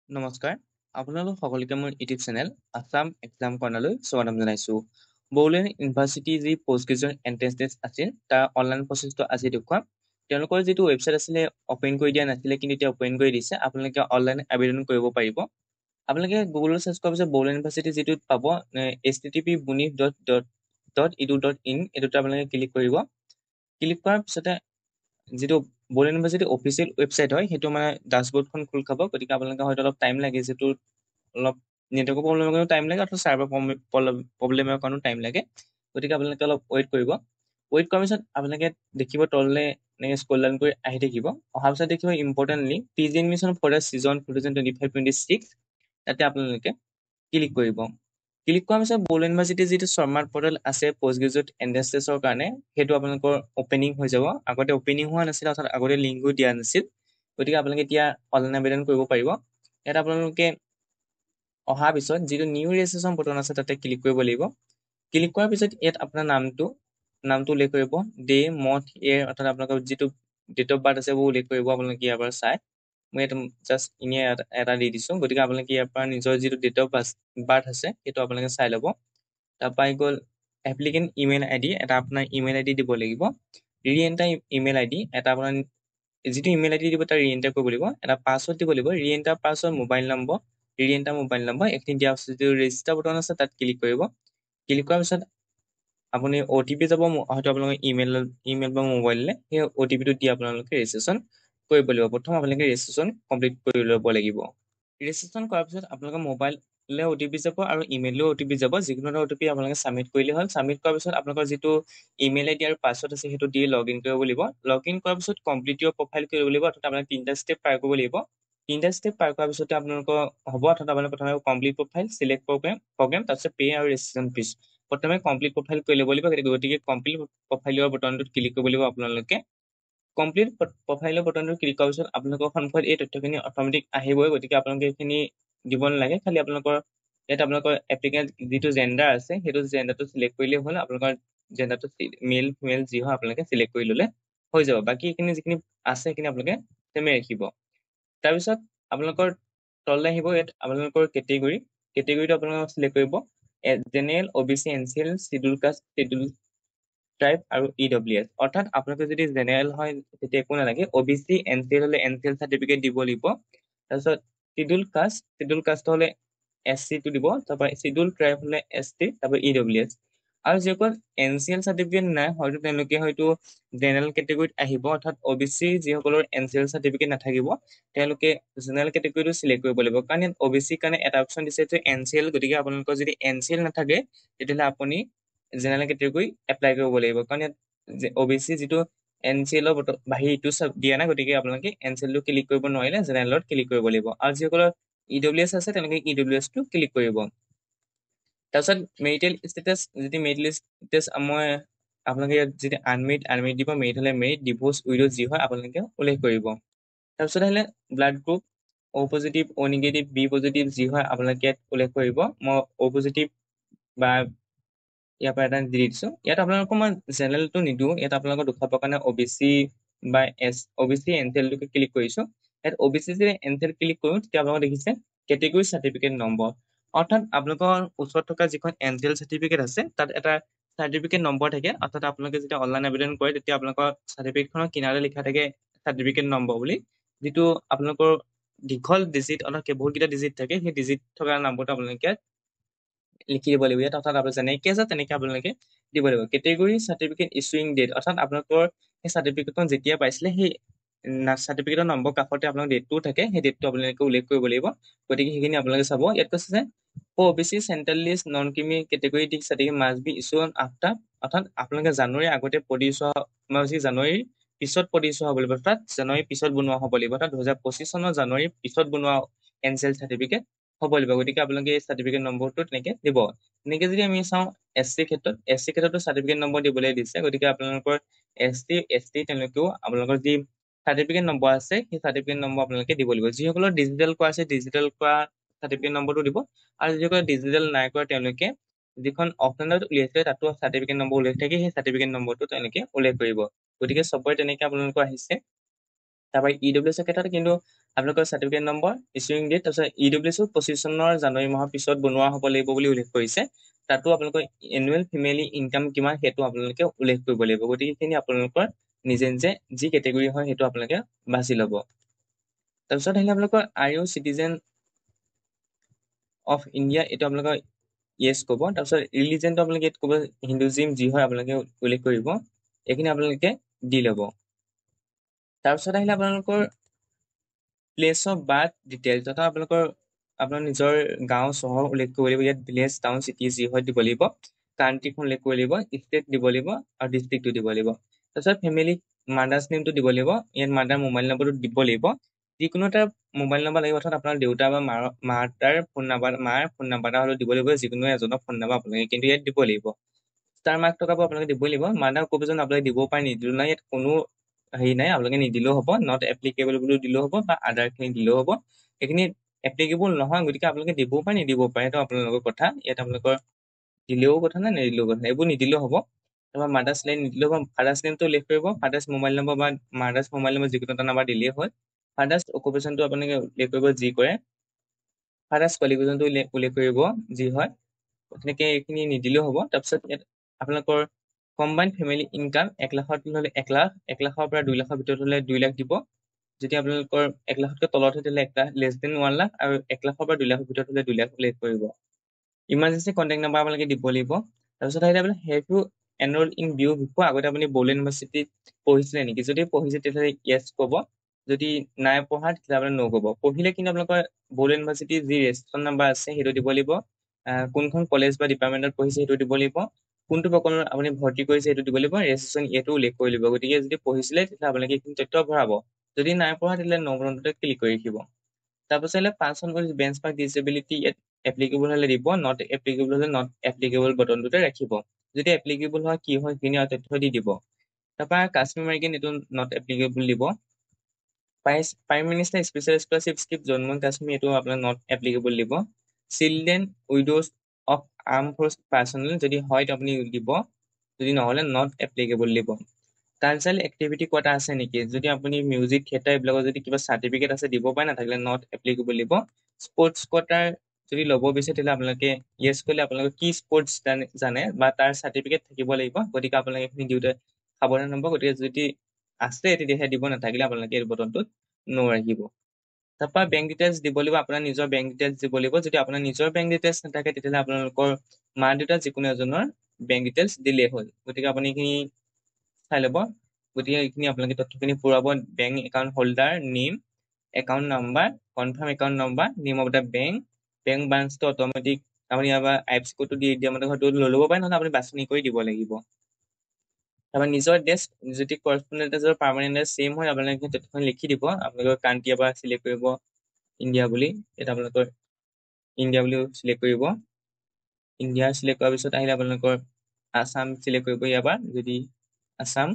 নমস্কাৰ আপোনালোক সকলোকে মোৰ ইউটিউব চেনেল আছাম এক্সাম কৰ্ণাৰলৈ স্বাগতম জনাইছো। বড়োলেণ্ড ইউনিভাৰ্চিটি যি পোষ্ট গ্ৰেজুৱেট এন্ট্ৰেন্স টেষ্ট আছিল তাৰ অনলাইন প্ৰচেছটো আজি দেখুৱাম। তেওঁলোকৰ যিটো ৱেবছাইট আছিলে অপেন কৰি দিয়া নাছিলে, কিন্তু এতিয়া অপেন কৰি দিছে। আপোনালোকে অনলাইন আবেদন কৰিব পাৰিব। আপোনালোকে গুগলত চাৰ্চ কৰাৰ পিছত বড়োলেণ্ড ইউনিভাৰ্চিটি যিটোত পাব http://bunif.edu.in এইটোতে আপোনালোকে ক্লিক কৰিব। ক্লিক কৰাৰ পিছতে যিটো বড়োলেণ্ড ইউনিভাৰ্চিটি অফিচিয়েল ৱেবছাইট হয় সেইটো মানে ডাছবৰ্ডখন খোল খাব। গতিকে আপোনালোকে হয়তো অলপ টাইম লাগে, যিটো অলপ নেটৱৰ্কৰ প্ৰব্লেমৰ কাৰণেও টাইম লাগে, অথবা চাৰ্ভাৰ প্ৰব্লেমৰ কাৰণেও টাইম লাগে। গতিকে আপোনালোকে অলপ ৱেইট কৰিব। ৱেইট কৰাৰ পিছত আপোনালোকে দেখিব তললৈ এনেকৈ স্ক্ৰল ডাউন কৰি আহি থাকিব। অহাৰ পিছত দেখিব importantly PG admission for the season 2025-26 তাতে আপোনালোকে ক্লিক কৰিব। ক্লিক কৰাৰ পিছত বড়োলেণ্ড ইউনিভাৰ্চিটিৰ যিটো স্মাৰ্ট পৰ্টেল আছে পোষ্ট গ্ৰেজুৱেট এন্ট্ৰেন্স টেষ্টৰ কাৰণে, সেইটো আপোনালোকৰ অপেনিং হৈ যাব। আগতে অপেনিং হোৱা নাছিল, অৰ্থাৎ আগতে লিংকো দিয়া নাছিল। গতিকে আপোনালোকে এতিয়া অনলাইন আবেদন কৰিব পাৰিব। ইয়াত আপোনালোকে অহাৰ পিছত যিটো নিউ ৰেজিষ্ট্ৰেশ্যন বটন আছে তাতে ক্লিক কৰিব লাগিব। ক্লিক কৰাৰ পিছত ইয়াত আপোনাৰ নামটো উল্লেখ কৰিব, ডে মান্থ ইয়েৰ, অৰ্থাৎ আপোনালোকৰ যিটো ডেট অফ বাৰ্থ আছে সেইবোৰ উল্লেখ কৰিব। আপোনালোকে ইয়াৰ পৰা চাই মই এইটো জাষ্ট এনেই এটা দি দিছোঁ। গতিকে আপোনালোকে ইয়াৰ পৰা নিজৰ যিটো ডেট অফ বাৰ্থ আছে সেইটো আপোনালোকে চাই ল'ব। তাৰপৰা আহি গ'ল এপ্লিকেণ্ট ইমেইল আইডি, এটা আপোনাৰ ইমেইল আইডি দিব লাগিব। ৰিএণ্টাৰ ইমেইল আইডি, এটা আপোনাৰ যিটো ইমেইল আইডি দিব তাৰ ৰিএণ্টাৰ কৰিব লাগিব। এটা পাছৱৰ্ড দিব লাগিব, reenter password, mobile number, reenter mobile number. এইখিনি দিয়াৰ পিছত যিটো ৰেজিষ্টাৰ বটন আছে তাত ক্লিক কৰিব। ক্লিক কৰাৰ পিছত আপুনি OTP যাব, হয়তো আপোনালোকৰ ইমেইল বা মোবাইললৈ। সেই OTPটো দি আপোনালোকে ৰেজিষ্ট্ৰেশ্যন কৰিব লাগিব। প্ৰথম আপোনালোকে ৰেজিষ্ট্ৰেশ্যন কমপ্লিট কৰি ল'ব লাগিব। ৰেজিষ্ট্ৰেশ্যন কৰাৰ পিছত আপোনালোকৰ মোবাইললৈ OTP যাব আৰু ইমেইললৈ OTP যাব। যিকোনো এটা OTP আপোনালোকে ছাবমিট কৰিলে হ'ল। ছাবমিট কৰাৰ পিছত আপোনালোকৰ যিটো ইমেইল আইডি আৰু পাছৱৰ্ড আছে সেইটো দি লগ ইন কৰিব লাগিব। লগ ইন কৰাৰ পিছত কমপ্লিট ইউৰ প্ৰফাইল কৰিব লাগিব, অৰ্থাৎ আপোনালোকে 3টা ষ্টেপ পাৰ কৰিব লাগিব। 3টা ষ্টেপ পাৰ কৰাৰ পিছতে আপোনালোকৰ হ'ব, অৰ্থাৎ আপোনালোকে প্ৰথমে কমপ্লিট প্ৰফাইল, চিলেক্ট প্ৰগ্ৰেম, তাৰপিছত পে আৰু ৰেজিষ্ট্ৰেশ্যন ফিজ। প্ৰথমে কমপ্লিট প্ৰফাইল কৰি ল'ব লাগিব। গতিকে কমপ্লিট প্ৰফাইলৰ বটনটোত ক্লিক কৰিব লাগিব আপোনালোকে। কমপ্লিট প্ৰফাইলৰ বটনটো ক্লিক কৰাৰ পিছত আপোনালোকৰ সন্মুখত এই তথ্যখিনি অট'মেটিক আহিবই। গতিকে আপোনালোকে এইখিনি দিব নালাগে, খালি আপোনালোকৰ ইয়াত আপোনালোকৰ এপ্লিকেণ্ট যিটো জেণ্ডাৰ আছে সেইটো জেণ্ডাৰটো চিলেক্ট কৰিলেই হ'ল। আপোনালোকৰ জেণ্ডাৰটো মেল ফিমেল যি হয় আপোনালোকে চিলেক্ট কৰি ল'লে হৈ যাব। বাকী এইখিনি যিখিনি আছে সেইখিনি আপোনালোকে তেমে ৰাখিব। তাৰপিছত আপোনালোকৰ তললৈ আহিব, ইয়াত আপোনালোকৰ কেটেগৰীটো আপোনালোকে চিলেক্ট কৰিব। General, OBC, NCL, schedule caste, schedule tribe আৰু EWS। অৰ্থাৎ আপোনালোকে যদি জেনেৰেল হয় তেতিয়া একো নালাগে, OBC NCL হ'লে NCL চাৰ্টিফিকেট দিব লাগিব। তাৰপিছত চিডিউল কাষ্ট হ'লে SC টো দিব। তাৰপৰা চিডিউল ট্ৰাইব হ'লে ST, তাৰপৰা EWS। আৰু যিসকল NCL চাৰ্টিফিকেট নাই, হয়তো তেওঁলোকে হয়তো জেনেৰেল কেটেগৰীত আহিব। অৰ্থাৎ OBC যিসকলৰ NCL চাৰ্টিফিকেট নাথাকিব তেওঁলোকে জেনেৰেল কেটেগৰীটো চিলেক্ট কৰিব লাগিব। কাৰণ ইয়াত OBC কাৰণে এটা অপশ্যন দিছে যে NCL। গতিকে আপোনালোকৰ যদি NCL নাথাকে তেতিয়াহ'লে আপুনি জেনেৰেল কেটেগৰী এপ্লাই কৰিব লাগিব। কাৰণ ইয়াত OBC যিটো NCLৰ বাহিৰে ইটো দিয়া নাই, গতিকে আপোনালোকে NCLটো ক্লিক কৰিব নোৱাৰিলে জেনেৰেলত ক্লিক কৰিব লাগিব। আৰু যিসকলৰ EWS আছে তেওঁলোকে EWSটো ক্লিক কৰিব। তাৰপিছত মেৰিটেল ষ্টেটাছ, মই আপোনালোকে ইয়াত যদি আনমেৰিড দিব, মেৰিট হ'লে মেৰিট, ডিভোৰ্চ, উইডো যি হয় আপোনালোকে উল্লেখ কৰিব। তাৰপিছত আহিলে blood group, O positive, O negative, B positive যি হয় আপোনালোকে ইয়াত উল্লেখ কৰিব। মই O পজিটিভ বা ইয়াৰ পৰা এটা দি দিছোঁ। ইয়াত আপোনালোকৰ মই জেনেৰেলটো নিদিওঁ, ইয়াত আপোনালোকৰ দেখুৱাবৰ কাৰণে OBC বা OBC NCLটোকে ক্লিক কৰিছোঁ। ইয়াত OBC যদি NCL ক্লিক কৰোঁ তেতিয়া আপোনালোকে দেখিছে কেটেগৰী চাৰ্টিফিকেট নম্বৰ, অৰ্থাৎ আপোনালোকৰ ওচৰত থকা যিখন NCL চাৰ্টিফিকেট আছে তাত এটা চাৰ্টিফিকেট নম্বৰ থাকে। অৰ্থাৎ আপোনালোকে যেতিয়া অনলাইন আবেদন কৰে তেতিয়া আপোনালোকৰ চাৰ্টিফিকেটখনৰ কিনাৰতে লিখা থাকে চাৰ্টিফিকেট নম্বৰ বুলি, যিটো আপোনালোকৰ দীঘল ডিজিট, অৰ্থাৎ বহুতকেইটা ডিজিট থাকে। সেই ডিজিট থকা নম্বৰটো আপোনালোকে লিখি দিব লাগিব ইয়াত। অৰ্থাৎ আপোনাৰ যেনেকৈ আছে তেনেকৈ আপোনালোকে দিব লাগিব। কেটেগৰী চাৰ্টিফিকেট ইছুইং ডেট, অৰ্থাৎ আপোনালোকৰ সেই চাৰ্টিফিকেটখন যেতিয়া পাইছিলে সেই চাৰ্টিফিকেটৰ নম্বৰ কাষতে আপোনাৰ ডেটটোও থাকে, সেই ডেটটো আপোনালোকে উল্লেখ কৰিব লাগিব। গতিকে সেইখিনি আপোনালোকে চাব। ইয়াত কৈছে যে OBC central list non creamy category certificate must B ইছুড after, অৰ্থাৎ আপোনালোকে জানুৱাৰীৰ আগতে প্ৰডিউচ হোৱা, জানুৱাৰীৰ পিছত প্ৰডিউচ হোৱা হ'ব লাগিব, অৰ্থাৎ জানুৱাৰীৰ পিছত বনোৱা হ'ব লাগিব, অৰ্থাৎ 2025 চনৰ জানুৱাৰীৰ পিছত বনোৱা NCL চাৰ্টিফিকেট হ'ব লাগিব। গতিকে আপোনালোকে এই চাৰ্টিফিকেট নম্বৰটো তেনেকৈ দিব। তেনেকৈ যদি আমি চাওঁ SC ক্ষেত্ৰতো চাৰ্টিফিকেট নম্বৰ দিবলৈ দিছে। গতিকে আপোনালোকৰ ST তেওঁলোকেও আপোনালোকৰ যি চাৰ্টিফিকেট নম্বৰ আছে সেই চাৰ্টিফিকেট নম্বৰ আপোনালোকে দিব লাগিব। যিসকলৰ ডিজিটেল কৰা আছে ডিজিটেল কৰা চাৰ্টিফিকেট নম্বৰটো দিব, আৰু যিসকলে ডিজিটেল নাই কৰা তেওঁলোকে যিখন অফলাইনত উলিয়াইছে তাতো চাৰ্টিফিকেট নম্বৰ উল্লেখ থাকে, সেই চাৰ্টিফিকেট নম্বৰটো তেওঁলোকে উল্লেখ কৰিব। গতিকে চবৰে তেনেকৈ আপোনালোকৰ আহিছে। তাৰপৰা EWS ক্ষেত্ৰত কিন্তু আপোনালোকৰ চাৰ্টিফিকেট নম্বৰ, ইছুইং ডেট, তাৰপিছত EWS 25 চনৰ জানুৱাৰী মাহৰ পিছত বনোৱা হ'ব লাগিব বুলি উল্লেখ কৰিছে। তাতো আপোনালোকৰ এনুৱেল ফেমিলি ইনকাম কিমান সেইটো আপোনালোকে উল্লেখ কৰিব লাগিব। গতিকে এইখিনি আপোনালোকৰ নিজে নিজে যি কেটেগৰী হয় সেইটো আপোনালোকে বাছি ল'ব। তাৰপিছত আহিলে আপোনালোকৰ are you citizen of India, এইটো আপোনালোকৰ য়েছ ক'ব। তাৰপিছত ৰিলিজনটো আপোনালোকে ইয়াত ক'ব হিন্দুজিম, যি হয় আপোনালোকে উল্লেখ কৰিব। এইখিনি আপোনালোকে দি ল'ব। তাৰপিছত আহিলে আপোনালোকৰ প্লেচ অফ বাৰ্থ ডিটেইলছ, তথা আপোনাৰ নিজৰ গাঁও চহৰ উল্লেখ কৰিব লাগিব। ইয়াত ভিলেজ, টাউন, চিটি যি হয় দিব লাগিব। কাণ্ট্ৰিখন উল্লেখ কৰিব লাগিব, ষ্টেট দিব লাগিব আৰু ডিষ্ট্ৰিক্টটো দিব লাগিব। তাৰপিছত ফেমিলি মাদাৰ্ছ নেমটো দিব লাগিব। ইয়াত মাদাৰ মোবাইল নম্বৰটো দিব লাগিব। যিকোনো এটা মোবাইল নম্বৰ লাগিব, অৰ্থাৎ আপোনাৰ দেউতা বা মাৰ ফোন নাম্বাৰ, মাৰ ফোন নাম্বাৰ এটা হ'লেও দিব লাগিব। যিকোনো এজনৰ ফোন নাম্বাৰ আপোনালোকে কিন্তু ইয়াত দিব লাগিব। ষ্টাৰ মাৰ্ক থকাবোৰ আপোনালোকে দিবই লাগিব। মাদাৰ ক'বচোন আপোনালোকে দিব পাৰে, নিদিলেও নাই, ইয়াত কোনো হেৰি নাই, আপোনালোকে নিদিলেও হ'ব। নট এপ্লিকেবল বুলি দিলেও হ'ব বা আদাৰখিনি দিলেও হ'ব। এইখিনি এপ্লিকেবল নহয়, গতিকে আপোনালোকে দিবও পাৰে, নিদিবও পাৰে, সেইটো আপোনালোকৰ কথা। ইয়াত আপোনালোকৰ দিলেও কথা নাই, নিদিলেও কথা নাই, এইবোৰ নিদিলেও হ'ব। তাৰপৰা মাদাৰ্ছ নেম নিদিলেও হ'ব। ফাদাৰ্ছ নেমটো উল্লেখ কৰিব। ফাদাৰ্ছ মোবাইল নম্বৰ বা মাদাৰ্ছ মোবাইল নম্বৰ যিকোনো এটা নাম্বাৰ দিলেই হয়। ফাদাৰ্ছ অকুপেশ্যনটো আপোনালোকে উল্লেখ কৰিব যি কৰে। ফাদাৰ্ছ কোৱালিফিকেশ্যনটো উল্লেখ কৰিব যি হয়। তেনেকৈ এইখিনি নিদিলেও হ'ব। তাৰপিছত ইয়াত আপোনালোকৰ কম্বাইণ্ড ফেমিলি ইনকাম 1 লাখৰ হ'লে 1 লাখ, 1 লাখৰ পৰা 2 লাখৰ ভিতৰত হ'লে 2 লাখ দিব। যদি আপোনালোকৰ 1 লাখতকৈ তলত হয় তেতিয়াহ'লে 1 লাখ, লেছ দেন 1 লাখ, আৰু 1 লাখৰ পৰা 2 লাখৰ ভিতৰত হ'লে 2 লাখ উল্লেখ কৰিব। ইমাৰ্জেঞ্চি কণ্টেক্ট নাম্বাৰ আপোনালোকে দিব লাগিব। তাৰপিছত আহিলে আপুনি হেভ ইউ এনৰোল ইন বিউ বিষয়, আগতে আপুনি বড়োলেণ্ড ইউনিভাৰ্চিটিত পঢ়িছিলে নেকি? যদি পঢ়িছে তেতিয়াহ'লে য়েছ ক'ব। যদি নাই পঢ়া তেতিয়াহ'লে আপুনি ন' ক'ব। পঢ়িলে কিন্তু আপোনালোকৰ বড়োলেণ্ড ইউনিভাৰ্চিটিৰ যি ৰেজিষ্ট্ৰেশ্যন নাম্বাৰ আছে সেইটো দিব লাগিব। কোনখন কলেজ বা ডিপাৰ্টমেণ্টত পঢ়িছে সেইটো দিব লাগিব। কোনটো প্ৰকল্পত আপুনি ভৰ্তি কৰিছে সেইটো দিব লাগিব। ৰেজিষ্ট্ৰেশ্যন এইটো উল্লেখ কৰি দিব। গতিকে যদি পঢ়িছিলে তেতিয়াহ'লে আপোনালোকে এইখিনি তথ্য ভৰাব। যদি নাই পঢ়া তেতিয়াহ'লে ন' বটনটোতে ক্লিক কৰি ৰাখিব। তাৰপিছত আহিলে person with bench mark disability, ইয়াত এপ্লিকেবল হ'লে দিব, নট এপ্লিকেবল হ'লে নট এপ্লিকেবল বটনটোতে ৰাখিব। যদি এপ্লিকেবল হয় কি হয় সেইখিনি তথ্য দি দিব। তাৰপৰা কাশ্মীৰ মাৰ্কিন এইটো নট এপ্লিকেবল দিব। Prime minister special scholarship scheme Jammu and Kashmir এইটো আপোনাৰ নট এপ্লিকেবল দিব। Children widows of arm force personal যদি হয় আপুনি দিব, যদি নহ'লে নট এপ্লিকেবল দিব। কালচাৰেল এক্টিভিটি কোৱা এটা আছে নেকি? যদি আপুনি মিউজিক, থিয়েটাৰ এইবিলাকৰ যদি কিবা চাৰ্টিফিকেট আছে দিব পাৰে, নাথাকিলে নট এপ্লিকেবল দিব। স্পৰ্টছ কোৱাটাৰ যদি ল'ব বিচাৰে তেতিয়াহ'লে আপোনালোকে য়েছ কৰিলে আপোনালোকে কি স্পৰ্টছ জানে বা তাৰ চাৰ্টিফিকেট থাকিব লাগিব। গতিকে আপোনালোকে এইখিনি দিওঁতে সাৱধান হ'ব। গতিকে যদি আছে তেতিয়াহে দিব, নাথাকিলে আপোনালোকে এই বটনটোত ন' ৰাখিব। তাৰপৰা বেংক ডিটেইলছ দিব লাগিব। আপোনাৰ নিজৰ বেংক ডিটেইলছ দিব লাগিব। যদি আপোনাৰ নিজৰ বেংক ডিটেইলছ নাথাকে তেতিয়াহ'লে আপোনালোকৰ মা দেউতা যিকোনো এজনৰ বেংক ডিটেইলছ দিলেই হ'ল। গতিকে আপুনি এইখিনি চাই ল'ব। গতিকে এইখিনি আপোনালোকে তথ্যখিনি পূৰাব। Bank account holder name, account number, confirm account number, name of the bank, bank ব্ৰাঞ্চটো অট'মেটিক আপুনি ইয়াৰ IFSC কোডটো দি দিয়া মতে হয়তো লৈ ল'ব পাৰে, নহ'লে আপুনি বাছনি কৰি দিব লাগিব। তাৰপৰা নিজৰ এড্ৰেছ যদি কৰস্পণ্ডেণ্ট এড্ৰেছৰ পাৰ্মানেণ্ট এড্ৰেছ ছেম হয় আপোনালোকে তথ্যখিনি লিখি দিব। আপোনালোকৰ কাণ্ট্ৰি এবাৰ চিলেক্ট কৰিব ইণ্ডিয়া বুলি। ইয়াত আপোনালোকৰ ইণ্ডিয়া বুলি চিলেক্ট কৰিব। ইণ্ডিয়া চিলেক্ট কৰাৰ পিছত আহিলে আপোনালোকৰ আছাম চিলেক্ট কৰিব। ইয়াৰ পৰা যদি আছাম,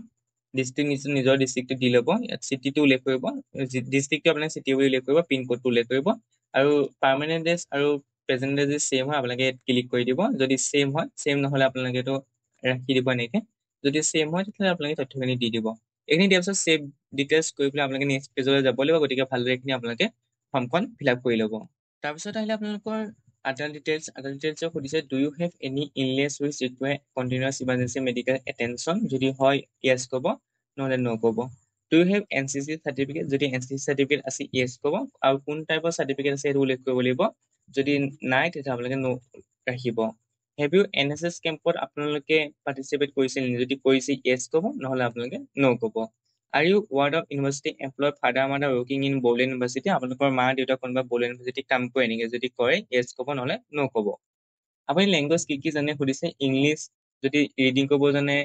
ডিষ্ট্ৰিক্ট নিজৰ ডিষ্ট্ৰিক্টটো দি ল'ব। ইয়াত চিটিটো উল্লেখ কৰিব। ডিষ্ট্ৰিক্টটো আপোনাৰ চিটি বুলি উল্লেখ কৰিব। পিনক'ডটো উল্লেখ কৰিব। আৰু পাৰ্মানেণ্ট এড্ৰেছ আৰু প্ৰেজেণ্ট এড্ৰেছ ছেম হয় আপোনালোকে ক্লিক কৰি দিব। যদি ছেম হয়, ছেম নহ'লে আপোনালোকে এইটো ৰাখি দিব এনেকৈ। যদি ছেম হয় তেতিয়াহ'লে আপোনালোকে তথ্যখিনি দি দিব। এইখিনি দিয়াৰ পিছত ছেভ ডিটেইলছ কৰি পেলাই আপোনালোকে নেক্সট পেজলৈ যাব লাগিব। গতিকে ভালদৰে এইখিনি আপোনালোকে ফৰ্মখন ফিল আপ কৰি ল'ব। তাৰপিছত আহিলে আপোনালোকৰ আদাৰ ডিটেইলছ। আদাৰ ডিটেইলছক সুধিছে do you have any illness which require continuous emergency medical attention, যদি হয় য়েছ ক'ব, নহ'লে ন' ক'ব। Do you have NCC certificate, যদি NCC চাৰ্টিফিকেট আছে য়েছ ক'ব। আৰু কোন টাইপৰ চাৰ্টিফিকেট আছে সেইটো উল্লেখ কৰিব লাগিব। যদি নাই তেতিয়া আপোনালোকে ন' ৰাখিব। হেভ ইউ NSS কেম্পত আপোনালোকে পাৰ্টিচিপেট কৰিছিল নেকি? যদি কৰিছে য়েছ ক'ব, নহ'লে আপোনালোকে ন' ক'ব। Are you ward of university employ father mother working in Bodoland university, আপোনালোকৰ মা দেউতা কোনোবা বড়োলেণ্ড ইউনিভাৰ্চিটিত কাম কৰে নেকি? যদি কৰে য়েছ ক'ব, নহ'লে ন' ক'ব। আপুনি লেংগুৱেজ কি জানে সুধিছে। ইংলিছ, যদি ৰিডিং কৰিব জানে,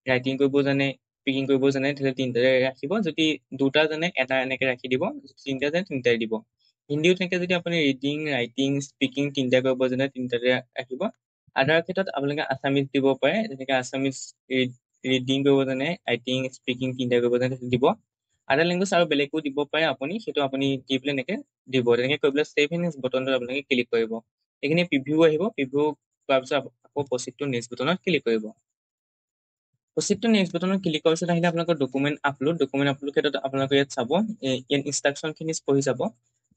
ৰাইটিং কৰিব জানে, স্পিকিং কৰিব জানে তেতিয়াহ'লে তিনিটাৰে ৰাখিব। যদি দুটা জানে এটা এনেকৈ ৰাখি দিব। তিনিটা জানে তিনিটাই দিব। হিন্দীও তেনেকৈ যদি আপুনি ৰিডিং, ৰাইটিং, স্পিকিং তিনিটা কৰিব জানে তিনিটাতে ৰাখিব। আদাৰ ক্ষেত্ৰত আপোনালোকে আছামিজ দিব পাৰে। তেনেকৈ আছামিজ ৰিডিং কৰিব জানে, ৰাইটিং, স্পিকিং তিনিটা কৰিব জানে দিব। আদাৰ লেংগুৱেজ আৰু বেলেগো দিব পাৰে আপুনি, সেইটো আপুনি দি পেলাই এনেকৈ দিব। তেনেকৈ কৰি পেলাই ছেভ ইন বটনটোত আপোনালোকে ক্লিক কৰিব। এইখিনি প্ৰিভিউ আহিব। প্ৰিভিউ কৰাৰ পিছত আকৌ প্ৰচিড টু নেক্সট বটনত ক্লিক কৰিব। প্ৰচিড টু নেক্সট বটনত ক্লিক কৰাৰ পিছত আহিলে আপোনালোকৰ ডকুমেণ্ট আপলোড ক্ষেত্ৰত আপোনালোকে ইয়াত চাব ইয়াত ইনষ্ট্ৰাকশ্যনখিনি পঢ়ি যাব।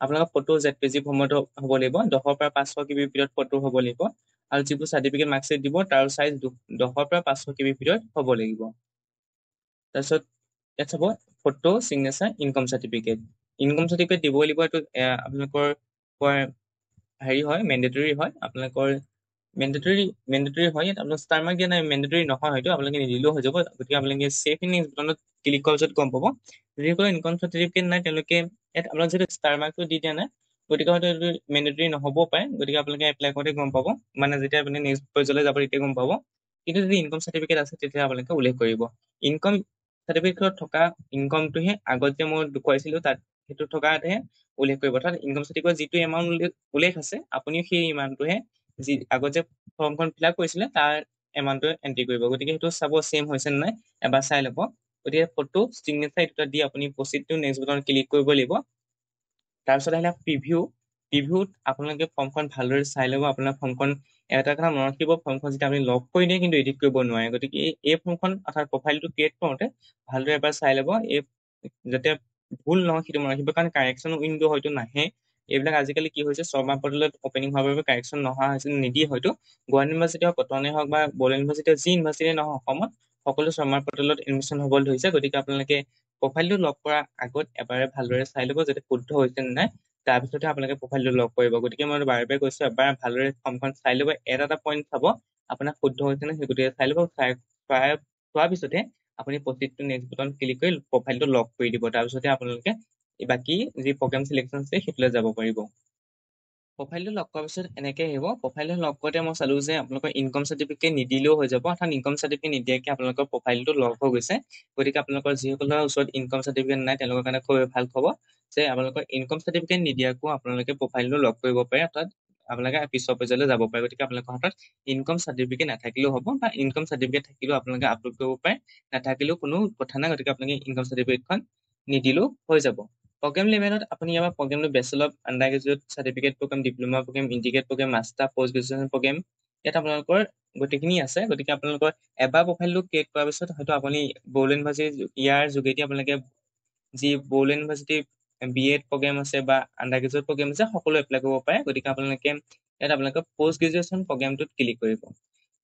আপোনালোকৰ ফটো জেডপিজি ফৰ্মেটত হ'ব লাগিব, 10ৰ পৰা 500 KB ভিতৰত ফটো হ'ব লাগিব, আৰু যিবোৰ চাৰ্টিফিকেট মাৰ্কশ্বিট দিব তাৰ চাইজ 10ৰ পৰা 500 KB ভিতৰত হ'ব লাগিব। তাৰপিছত ইয়াত চাব ফটো চিগনেচাৰ ইনকম চাৰ্টিফিকেট দিব লাগিব। এইটো আপোনালোকৰ হেৰি হয়, মেণ্ডেটৰী হয়, আপোনালোকৰ মেণ্ডেটৰী হয়। ইয়াত আপোনালোক ষ্টাৰ মাৰ্ক দিয়া নাই, মেণ্ডেটৰী নহয়, হয়তো আপোনালোকে নিদিলেও হৈ যাব। গতিকে আপোনালোকে ছেভ ইন নেক্সট বটনত ক্লিক কৰাৰ পিছত গম পাব। যিসকলৰ ইনকম চাৰ্টিফিকেট নাই তেওঁলোকে ইয়াত আপোনালোক যদি ষ্টাৰ মাৰ্কটো দি দিয়া নাই, গতিকে হয়তো এইটো মেণ্ডেটৰী নহ'বও পাৰে। গতিকে আপোনালোকে এপ্লাই কৰোঁতে গম পাব, মানে যেতিয়া আপুনি নেক্সট পৰ্যায়লৈ যাব তেতিয়া গম পাব। কিন্তু যদি ইনকম চাৰ্টিফিকেট আছে তেতিয়া আপোনালোকে উল্লেখ কৰিব। ইনকম চাৰ্টিফিকেটত থকা ইনকমটোহে আগত যে মই দেখুৱাইছিলো তাত সেইটো থকাতহে উল্লেখ কৰিব। অৰ্থাৎ ইনকম চাৰ্টিফিকেট যিটো এমাউণ্ট উল্লেখ আছে আপুনিও সেই ইমাউণ্টটোহে যি আগত যে ফৰ্মখন ফিল আপ কৰিছিলে তাৰ এমাউণ্টটো এণ্ট্ৰি কৰিব। গতিকে সেইটো চাব ছেম হৈছে নে নাই এবাৰ চাই ল'ব। গতিকে ফটো চিগনেচাৰ দুটা দি আপুনি প্ৰচিড টু নেক্সট বটনত ক্লিক কৰিব লাগিব। তাৰপিছত আহিলে প্ৰিভিউত আপোনালোকে ফৰ্মখন ভালদৰে চাই ল'ব। আপোনাৰ ফৰ্মখন এটা কথা মনত ৰাখিব, ফৰ্মখন যেতিয়া আপুনি লগ কৰি দিয়ে কিন্তু এডিট কৰিব নোৱাৰে। গতিকে এই ফৰ্মখন অৰ্থাৎ প্ৰফাইলটো ক্ৰিয়েট কৰোঁতে ভালদৰে এবাৰ চাই ল'ব, যাতে ভুল নহয় সেইটো মনত ৰাখিব, কাৰণ কাৰেকশ্যন উইণ্ড' হয়তো নাহে। এইবিলাক আজিকালি কি হৈছে, শৰ্মা পৰ্টেলত অপেনিং হোৱাৰ বাবে কাৰেকশ্যন নহা হৈছে, নিদিয়ে হয়তো। গুৱাহাটী ইউনিভাৰ্চিটি হওক, কটনে হওক বা বড়োলেণ্ড ইউনিভাৰ্চিটি, যি ইউনিভাৰ্চিটি নহওক অসমত সকলো শৰ্মা পৰ্টেলত এডমিশ্যন হ'বলৈ ধৰিছে। গতিকে আপোনালোকে প্ৰফাইলটো লগ কৰাৰ আগত এবাৰে ভালদৰে চাই ল'ব যাতে শুদ্ধ হৈছে নে নাই, তাৰপিছতহে আপোনালোকে প্ৰফাইলটো লগ কৰিব। গতিকে মই বাৰে বাৰে কৈছো, এবাৰ ভালদৰে ফৰ্মখন চাই ল'ব, এটা পইণ্ট চাব আপোনাৰ শুদ্ধ হৈছে নে, সেই গোটেই চাই ল'ব। চোৱাৰ পিছতহে আপুনি proceed to next button click কৰি প্ৰফাইলটো লক কৰি দিব। তাৰপিছতে আপোনালোকে বাকী যি প্ৰগ্ৰাম চিলেকশ্যন আছে সেইটোলৈ যাব পাৰিব। প্ৰফাইলটো লক কৰাৰ পিছত এনেকৈ আহিব। প্ৰফাইলটো লক কৰোঁতে মই চালো যে আপোনালোকৰ ইনকম চাৰ্টিফিকেট নিদিলেও হৈ যাব, অৰ্থাৎ ইনকম চাৰ্টিফিকেট নিদিয়াকৈ আপোনালোকৰ প্ৰফাইলটো লক হৈ গৈছে। গতিকে আপোনালোকৰ যিসকলৰ ওচৰত ইনকম চাৰ্টিফিকেট নাই তেওঁলোকৰ কাৰণে খুব ভাল খবৰ যে আপোনালোকৰ ইনকম চাৰ্টিফিকেট নিদিয়াকো আপোনালোকে প্ৰফাইলটো লক কৰিব পাৰে, অৰ্থাৎ আপোনালোকে পিছৰ পৰ্যায়লৈ যাব পাৰে। গতিকে আপোনালোকৰ হাতত ইনকম চাৰ্টিফিকেট নাথাকিলেও হ'ব, বা ইনকম চাৰ্টিফিকেট থাকিলেও আপোনালোকে আপলোড কৰিব পাৰে, নাথাকিলেও কোনো কথা নাই। গতিকে আপোনালোকে ইনকম চাৰ্টিফিকেটখন নিদিলেও হৈ যাব। প্ৰগ্ৰেম লেভেলত আপুনি ইয়াৰ প্ৰগ্ৰেমটো bachelor of undergraduate certificate programme, diploma programme, integrate programme, master post graduation programme, ইয়াত আপোনালোকৰ গোটেইখিনি আছে। গতিকে আপোনালোকৰ এবাৰ প্ৰফাইলটো ক্ৰিয়েট কৰাৰ পিছত হয়তো আপুনি বড়োলেণ্ড ইউনিভাৰ্চিটি ইয়াৰ যোগেদি আপোনালোকে যি বড়োলেণ্ড ইউনিভাৰ্চিটি BEd প্ৰগ্ৰেম আছে বা আণ্ডাৰ গ্ৰেজুৱেট প্ৰগ্ৰেম আছে সকলো এপ্লাই কৰিব পাৰে। গতিকে আপোনালোকে ইয়াত আপোনালোকৰ পষ্ট গ্ৰেজুৱেশ্যন প্ৰগ্ৰেমটোত ক্লিক কৰিব।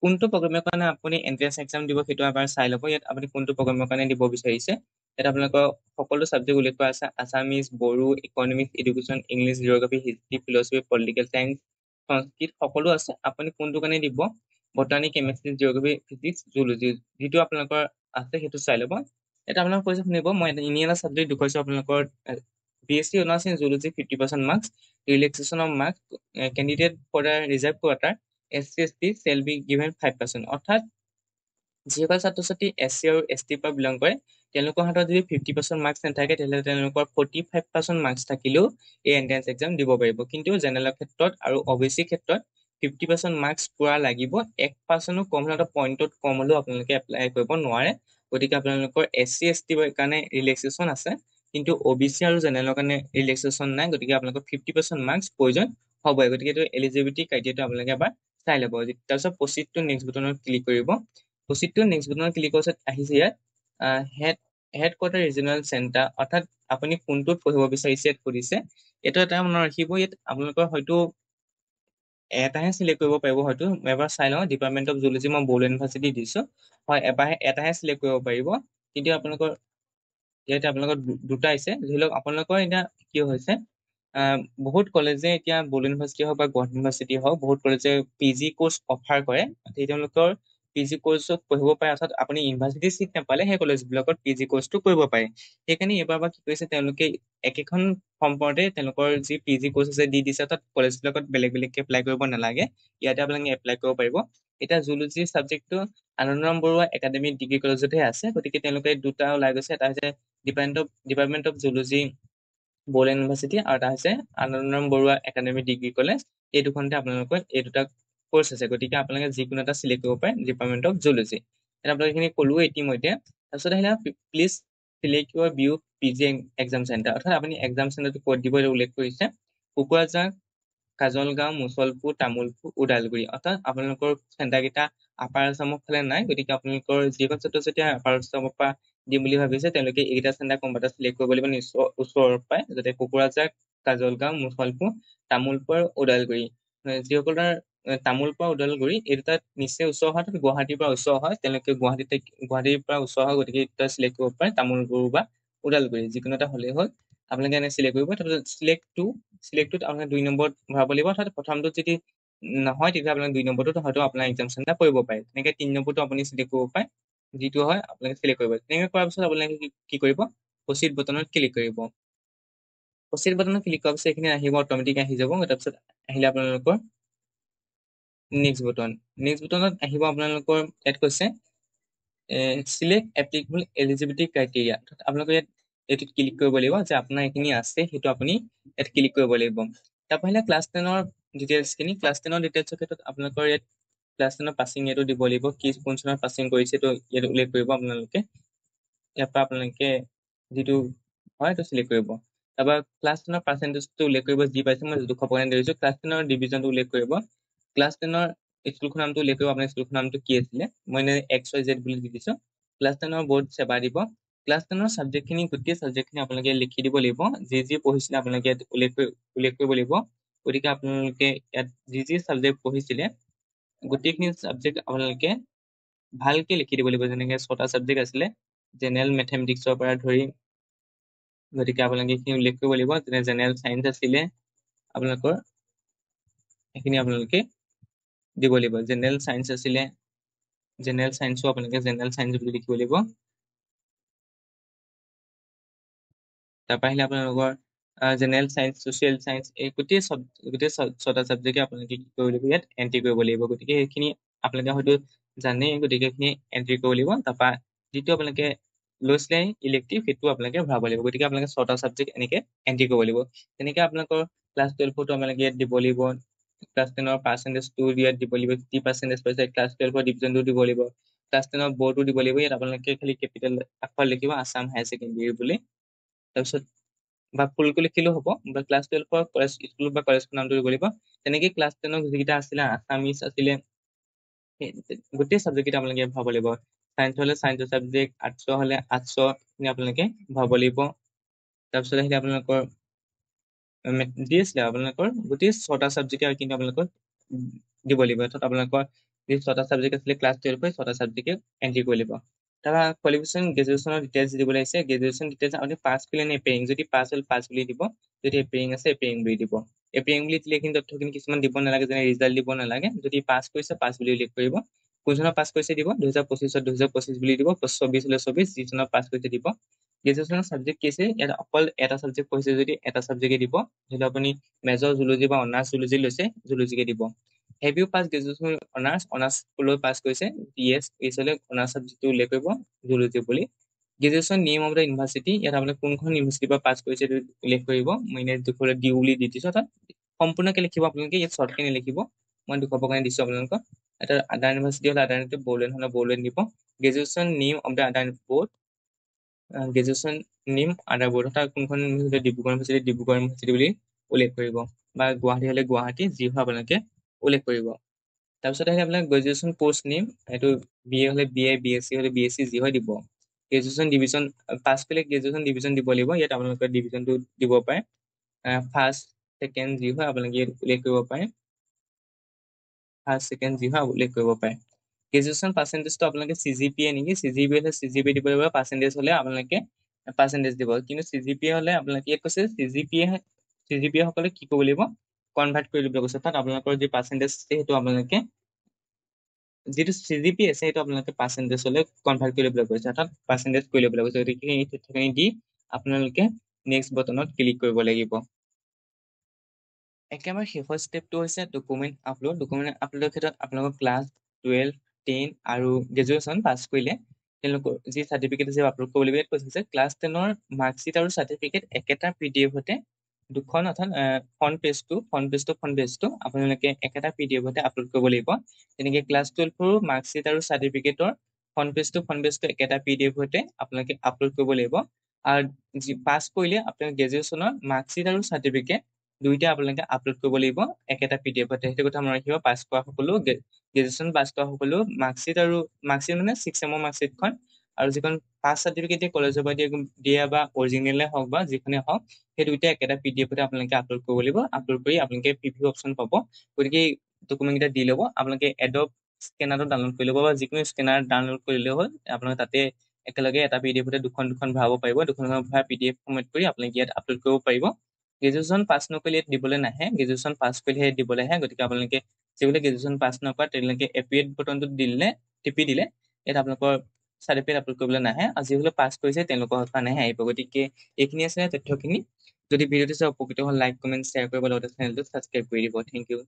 কোনটো প্ৰগ্ৰেমৰ কাৰণে আপুনি এন্ট্ৰেন্স এক্সাম দিব সেইটো এবাৰ চাই ল'ব। ইয়াত আপুনি কোনটো প্ৰগ্ৰেমৰ কাৰণে দিব বিচাৰিছে, ইয়াত আপোনালোকৰ সকলো ছাবজেক্ট উল্লেখ কৰা আছে, Assamese, Bodo, economics, education, English, geography, history, philosophy, political science, Sanskrit সকলো আছে। আপুনি কোনটো কাৰণে দিব, botany, chemistry, geography, physics, zoology, যিটো আপোনালোকৰ আছে সেইটো চাই ল'ব। এটা আপোনালোকৰ কৈছে শুনিব, মই এনে এটা ছাবজেক্ট দেখুৱাইছোঁ আপোনালোকৰ BSc honours in zoology 50% marks, relaxation of marks, candidate for the reserve quarter SC ST shall be given 5%। অৰ্থাৎ যিসকল ছাত্ৰ ছাত্ৰী SC আৰু ST পৰা বিলং কৰে তেওঁলোকৰ হাতত যদি 50% মাৰ্কছ নাথাকে তেতিয়াহ'লে তেওঁলোকৰ 45% মাৰ্কছ থাকিলেও এই এন্ট্ৰেন্স এক্সাম দিব পাৰিব। কিন্তু জেনেৰেলৰ ক্ষেত্ৰত আৰু OBC ক্ষেত্ৰত 50% মাৰ্কছ পুৰা লাগিব। 1% কম হ'লে, পইণ্টত কম হ'লেও আপোনালোকে এপ্লাই কৰিব নোৱাৰে। গতিকে আপোনালোকৰ SC ST কাৰণে ৰিলেক্সেশ্যন আছে, কিন্তু OBC আৰু জেনেৰেলৰ কাৰণে ৰিলেক্সেশ্যন নাই। গতিকে আপোনালোকৰ 50% মাৰ্কছ প্ৰয়োজন হ'বই। গতিকে এইটো এলিজিবিলিটি ক্ৰাইটেৰিয়াটো আপোনালোকে এবাৰ চাই ল'ব। তাৰপিছত প্ৰচিড টু নেক্সট বটনত ক্লিক কৰিব। প্ৰচিড টু নেক্সট বটনত ক্লিক কৰাৰ পিছত আহিছে ইয়াত হেডকোৱাৰ্টাৰ ৰিজনেল চেণ্টাৰ, অৰ্থাৎ আপুনি কোনটোত পঢ়িব বিচাৰিছে ইয়াত সুধিছে। এইটো এটা মনত ৰাখিব, ইয়াত আপোনালোকৰ হয়তো এটাহে চিলেক্ট কৰিব পাৰিব। হয়তো এবাৰ চাই লওঁ, ডিপাৰ্টমেণ্ট অফ জুলজি মই বড়োলেণ্ড ইউনিভাৰ্চিটি দিছোঁ, হয় এটাহে চিলেক্ট কৰিব পাৰিব। কিন্তু আপোনালোকৰ ইয়াতে আপোনালোকৰ দুটা আহিছে। ধৰি লওক আপোনালোকৰ এতিয়া কি হৈছে, বহুত কলেজে এতিয়া বড়োলেণ্ড ইউনিভাৰ্চিটি হওক বা গুৱাহাটী ইউনিভাৰ্চিটি হওক বহুত কলেজে PG কোৰ্চ অফাৰ কৰে। তেওঁলোকৰ PG কোৰ্চত পঢ়িব পাৰে, অৰ্থাৎ আপুনি ইউনিভাৰ্চিটি চিট নাপালে সেই কলেজবিলাকত PG কোৰ্চটো কৰিব পাৰে। সেইকাৰণে এইবাৰ কি কৰিছে তেওঁলোকে একেখন ফৰ্মতে তেওঁলোকৰ যি PG কোৰ্চ আছে দি দিছে, অৰ্থাৎ কলেজবিলাকত বেলেগ বেলেগকৈ এপ্লাই কৰিব নালাগে, ইয়াতে আপোনালোকে এপ্লাই কৰিব পাৰিব। এতিয়া জুলজি ছাবজেক্টটো আনন্দৰাম বৰুৱা একাডেমিক ডিগ্ৰী কলেজতহে আছে। গতিকে তেওঁলোকে দুটা ওলাই গৈছে, এটা হৈছে department of zoology Bodoland university আৰু এটা হৈছে Anandaram Baruah academic degree college. এই দুখনতে আপোনালোকৰ এই দুটা কোৰ্চ আছে। গতিকে আপোনালোকে যিকোনো এটা চিলেক্ট কৰিব পাৰে ডিপাৰ্টমেণ্ট অফ জুলজি। এতিয়া আপোনালোকে এইখিনি ক'লোৱে ইতিমধ্যে। তাৰপিছত আহিলে please select Euro view PG exam centre, অৰ্থাৎ আপুনি এক্সাম চেণ্টাৰটো ক'ত দিব উল্লেখ কৰিছে। কোকৰাঝাৰ কাজলগাঁও, মুছলপুৰ, তামোলপুৰ, ওদালগুৰি। অৰ্থাৎ আপোনালোকৰ চেণ্টাৰকেইটা আপাৰ আছামৰ ফালে নাই, গতিকে আপোনালোকৰ যিখন ছাত্ৰ ছাত্ৰীয়ে আপাৰ আছামৰ পৰা দিম বুলি ভাবিছে তেওঁলোকে এইকেইটা চেণ্টাৰ কোনোবা এটা চিলেক্ট কৰিব লাগিব নিশ্চয় ওচৰৰ পৰাই, যাতে কোকৰাঝাৰ, কাজলগাঁও, মুছলপুৰ, তামোলপুৰ, ওদালগুৰি। যিসকলৰ তামোলপুৰ, ওদালগুৰি এই দুটাত নিশ্চয় ওচৰ হয়, গুৱাহাটীৰ পৰা ওচৰ হয়, তেওঁলোকে গুৱাহাটীৰ পৰা ওচৰ হয়, গতিকে এই দুটা চিলেক্ট কৰিব পাৰে, তামোলপুৰ বা ওদালগুৰি যিকোনো এটা হ'লেই হ'ল। আপোনালোকে এনে চিলেক্ট কৰিব। তাৰপিছত চিলেক্টটোত আপোনালোকে 2 নম্বৰত ভৰাব লাগিব। অৰ্থাৎ প্ৰথমটোত যদি নহয় তেতিয়া আপোনালোকে 2 নম্বৰটোত হয়তো আপোনাৰ এক্সাম চেণ্টাৰ পৰিব পাৰে। তেনেকে 3 নম্বৰটো আপুনি চিলেক্ট কৰিব পাৰে, যিটো হয় আপোনালোকে চিলেক্ট কৰিব। তেনেকে কৰাৰ পিছত আপোনালোকে কি কৰিব, প্ৰচিড বটনত ক্লিক কৰিব। প্ৰচিড বটনত ক্লিক কৰাৰ পিছত এইখিনি আহিব, অট'মেটিক আহি যাব। তাৰপিছত আহিলে আপোনালোকৰ নেক্সট বটনত আহিব আপোনালোকৰ ইয়াত কৈছে চিলেক্ট এপ্লিকেবল এলিজিবিলিটি ক্ৰাইটেৰিয়া। আপোনালোকে এইটোত ক্লিক কৰিব লাগিব, যে আপোনাৰ এইখিনি আছে সেইটো আপুনি ইয়াত ক্লিক কৰিব লাগিব। তাৰপৰা আহিলে ক্লাছ 10ৰ ডিটেইলছখিনি। ক্লাছ 10ৰ ডিটেইলছৰ ক্ষেত্ৰত আপোনালোকৰ ইয়াত ক্লাছ 10ৰ পাছিং ইয়াতো দিব লাগিব, কোন চনত পাছিং কৰিছে এইটো ইয়াত উল্লেখ কৰিব আপোনালোকে। ইয়াৰ পৰা আপোনালোকে যিটো হয় সেইটো চিলেক্ট কৰিব। তাৰপৰা ক্লাছ 10ৰ পাৰ্চেণ্টেজটো উল্লেখ কৰিব, যি পাইছে মই 200% দিছোঁ। ক্লাছ 10ৰ ডিভিজনটো উল্লেখ কৰিব। ক্লাছ 10ৰ স্কুলখনৰ নামটো উল্লেখ কৰিব, আপোনাৰ স্কুলখনৰ নামটো কি আছিলে, মই এনে XYZ বুলি দি দিছোঁ। ক্লাছ 10ৰ বৰ্ড সেৱা দিব। ক্লাছ 10ৰ ছাবজেক্টখিনি, গোটেই ছাবজেক্টখিনি আপোনালোকে লিখি দিব লাগিব, যি পঢ়িছিলে আপোনালোকে ইয়াত উল্লেখ কৰিব লাগিব। গতিকে আপোনালোকে ইয়াত যি ছাবজেক্ট পঢ়িছিলে গোটেইখিনি ছাবজেক্ট আপোনালোকে ভালকে লিখি দিব লাগিব। যেনেকে 6টা ছাবজেক্ট আছিলে, জেনেৰেল মেথমেটিক্সৰ পৰা ধৰি, গতিকে আপোনালোকে এইখিনি উল্লেখ কৰিব লাগিব। যেনে জেনেৰেল চাইন্স আছিলে আপোনালোকৰ, এইখিনি আপোনালোকে দিব লাগিব। জেনেৰেল চাইন্স আছিলে, জেনেৰেল চাইন্সো আপোনালোকে জেনেৰেল চাইন্স বুলি লিখিব লাগিব। তাৰপৰা আহিলে আপোনালোকৰ জেনেৰেল চাইন্স, ছচিয়েল চাইন্স, এই গোটেই 6টা ছাবজেক্টে আপোনালোকে কি কৰিব লাগিব, ইয়াত এণ্ট্ৰি কৰিব লাগিব। গতিকে সেইখিনি আপোনালোকে হয়তো জানেই, গতিকে সেইখিনি এণ্ট্ৰি কৰিব লাগিব। তাৰপৰা যিটো আপোনালোকে লৈছিলে ইলেক্টিভ সেইটো আপোনালোকে ভৰাব লাগিব। গতিকে আপোনালোকে 6টা ছাবজেক্ট এনেকে এণ্ট্ৰি কৰিব লাগিব। তেনেকে আপোনালোকৰ ক্লাছ 12টো আপোনালোকে ইয়াত দিব লাগিব। ক্লাছ 10ৰ পাৰ্চেণ্টেজটো ইয়াত দিব লাগিব, কি পাৰ্চেণ্টেজ পাইছে। ক্লাছ 12ৰ ডিভিজনটো দিব লাগিব। ক্লাছ 10ৰ বৰ্ডটো দিব লাগিব। ইয়াত আপোনালোকে খালি কেপিটেল আখৰ লিখিব, আছাম হায়াৰ ছেকেণ্ডেৰী বুলি। তাৰপিছত বা ফুলকৈ লিখিলেও হ'ব, বা ক্লাছ 12ৰ কলেজ স্কুল বা কলেজৰ নামটো দিব লাগিব। তেনেকে ক্লাছ 10ৰ যিকেইটা আছিলে, আছামিজ আছিলে, গোটেই ছাবজেক্ট কেইটা আপোনালোকে ভৰাব লাগিব। চাইন্স হলে চাইন্সৰ ছাবজেক্ট, আৰ্টছৰ হলে আৰ্টছৰ আপোনালোকে ভৰাব লাগিব। তাৰপিছত আহিলে আপোনালোকৰ দি আছিলে আপোনালোকৰ গোটেই 6টা ছাবজেক্ট কিন্তু আপোনালোকৰ দিব লাগিব। অৰ্থাৎ আপোনালোকৰ যি 6টা ছাবজেক্ট আছিলে ক্লাছ 12ৰ 6টা ছাবজেক্ট এণ্ট্ৰি কৰি লাগিব। তাৰপৰা কোৱালিফিকেশ্যন গ্ৰেজুৱেশ্যনৰ ডিটেইলছ দিবলৈ আহিছে। গ্ৰেজুৱেশ্যন ডিটেইলছ আপুনি পাছ কৰিলে নে এপেৰিং, যদি পাছ হ'ল পাছ বুলি দিব, যদি এপেৰিং আছে এপেৰিং বুলি দিব। এপেৰিং বুলি দিলে কিন্তু তথ্যখিনি কিছুমান দিব নালাগে, যেনে ৰিজাল্ট দিব নালাগে। যদি পাছ কৰিছে পাছ বুলি উল্লেখ কৰিব। কোন চনত পাছ কৰিছে দিব, 2025ত 2025 বুলি দিব, 24 হলে 24, যি চনত পাছ কৰিছে দিব। গ্ৰেজুৱেশ্যনৰ ছাবজেক্ট কি আছে, ইয়াত অকল এটা ছাবজেক্ট পঢ়িছে যদি এটা ছাবজেক্টে দিব। যদি আপুনি মেজৰ জুলজি বা অনাৰ্ছ জুলজি লৈছে জুলজিকে দিব। Have you pass graduation honours লৈ পাছ কৰিছে, ইয়েছ হলে অনাৰ্ছ ছাবজেক্টটো উল্লেখ কৰিব জুলজি বুলি। Graduation name of the university, ইয়াত আপুনি কোনখন ইউনিভাৰ্চিটিৰ পৰা পাছ কৰিছে এইটো উল্লেখ কৰিব। মই এনে দুখৰে ডিউ বুলি দি দিছোঁ। অৰ্থাৎ সম্পূৰ্ণকে লিখিব আপোনালোকে, ইয়াত শ্বৰ্টকে নিলিখিব। মই 200% দিছোঁ আপোনালোকক। এটা আদাৰ ইউনিভাৰ্চিটি হলে আদাৰ ইউনিভাৰ্চিটি, বড়োলেণ্ড হলে বড়োলেণ্ড দিব। গ্ৰেজুৱেশ্যন নেম অফ দ্য আদাৰ বৰ্ড, গ্ৰেজুৱেশ্যন নেম আদাৰ বৰ্ড, অৰ্থাৎ কোনখন university, Dibrugarh university Dibrugarh university বুলি উল্লেখ কৰিব, বা গুৱাহাটী হলে গুৱাহাটী, যি হয় আপোনালোকে উল্লেখ কৰিব। তাৰপিছত আহিলে আপোনাক গ্ৰেজুৱেশ্যন পষ্ট নেম, এইটো BA হলে BA, BSc হলে BSc, যি হয় দিব। গ্ৰেজুৱেশ্যন ডিভিজন, পাছ কৰিলে গ্ৰেজুৱেশ্যন ডিভিজন দিব লাগিব। ইয়াত আপোনালোকে ডিভিজনটো দিব পাৰে, ফাৰ্ষ্ট ছেকেণ্ড যি হয় আপোনালোকে উল্লেখ কৰিব পাৰে, ফাৰ্ষ্ট ছেকেণ্ড যি হয় উল্লেখ কৰিব পাৰে। গ্ৰেজুৱেশ্যন পাৰ্চেণ্টেজটো আপোনালোকে CGPA নেকি, CGPA হলে CGPA দিব লাগিব, পাৰ্চেণ্টেজ হলে আপোনালোকে পাৰ্চেণ্টেজ দিব। কিন্তু CGPA হলে আপোনালোকে ইয়াত কৈছে CGPA সকলে কি কৰিব লাগিব, কনভাৰ্ট কৰি দিব কৈছে। তাত আপোনালোকৰ যি পাৰ্চেণ্টেজ আছে সেইটো আপোনালোকে, যিটো CGPA আছে সেইটো আপোনালোকে পাৰ্চেণ্টেজ হলে কনভাৰ্ট কৰি ল'বলৈ কৈছে, অৰ্থাৎ পাৰ্চেণ্টেজ কৰি ল'বলৈ কৈছে। গতিকে এই তথ্যখিনি দি আপোনালোকে নেক্সট বটনত ক্লিক কৰিব লাগিব। একেবাৰে শেষৰ ষ্টেপটো হৈছে ডকুমেণ্ট আপলোড। ডকুমেণ্ট আপলোডৰ ক্ষেত্ৰত আপোনালোকৰ ক্লাছ 12, 10 আৰু গ্ৰেজুৱেশ্যন পাছ কৰিলে তেওঁলোকৰ যি চাৰ্টিফিকেট আছে আপলোড কৰিব লাগিব। ইয়াত কৈছে যে ক্লাছ 10ৰ মাৰ্কশ্বিট আৰু চাৰ্টিফিকেট একেটা PDF-তে দুখন, অৰ্থাৎ ফ্ৰণ্ট পেজটো আপোনালোকে একেটা PDF-তে আপলোড কৰিব লাগিব। তেনেকে ক্লাছ 12ৰ মাৰ্কশ্বিট আৰু চাৰ্টিফিকেটৰ ফ্ৰণ্ট পেজটো একেটা PDF-তে আপোনালোকে আপলোড কৰিব লাগিব। আৰু পাছ কৰিলে আপোনালোকে গ্ৰেজুৱেশ্যনৰ মাৰ্কশ্বিট আৰু চাৰ্টিফিকেট দুইটা আপোনালোকে আপলোড কৰিব লাগিব একেটা পিডিএফতে। সেইটো কথা মনত ৰাখিব। পাছ কৰা সকলো গ্ৰেজুৱেশ্যন পাছ কৰা সকলো মাৰ্কশ্বিট আৰু মাৰ্কশ্বিট মানে 6 চেমৰ মাৰ্কশ্বিটখন আৰু যিখন পাছ চাৰ্টিফিকেট কলেজৰ পৰা দিয়া বা অৰিজিনেলে হওক বা যিখনে হওক, সেই দুইটা একেটা পিডিএফতে আপোনালোকে আপলোড কৰিব লাগিব। আপলোড কৰি আপোনালোকে প্ৰিভিউ অপশ্যন পাব। গতিকে ডকুমেণ্ট কেইটা দি ল'ব। আপোনালোকে এডব স্কেনাৰটো ডাউনলোড কৰি ল'ব বা যিকোনো স্কেনাৰ ডাউনলোড কৰিলেও হ'ল। আপোনালোকে তাতে একেলগে এটা পিডিএফতে দুখন ভৰাব পাৰিব। দুখন ভৰাই পিডিএফ ফৰ্মেট কৰি আপোনালোকে ইয়াত আপলোড কৰিব পাৰিব। গ্ৰেজুৱেশ্যন পাছ নকৰিলে ইয়াত দিবলৈ নাহে, গ্ৰেজুৱেশ্যন পাছ কৰিলেহে দিবলৈ আহে। গতিকে আপোনালোকে যিবোৰে গ্ৰেজুৱেশ্যন পাছ নকৰা তেওঁলোকে এপিএড বটনটো টিপি দিলে ইয়াত আপোনালোকৰ চাৰ্টিফিকেট আপলোড কৰিবলৈ নাহে। আৰু যিসকলে পাছ কৰিছে তেওঁলোকৰ কাৰণেহে আহিব। গতিকে এইখিনি আছে তথ্যখিনি। যদি ভিডিঅ'টো চাই উপকৃত হ'ল লাইক কমেণ্ট শ্বেয়াৰ কৰিব, লগতে চেনেলটো ছাবস্ক্ৰাইব কৰি দিব। Thank U.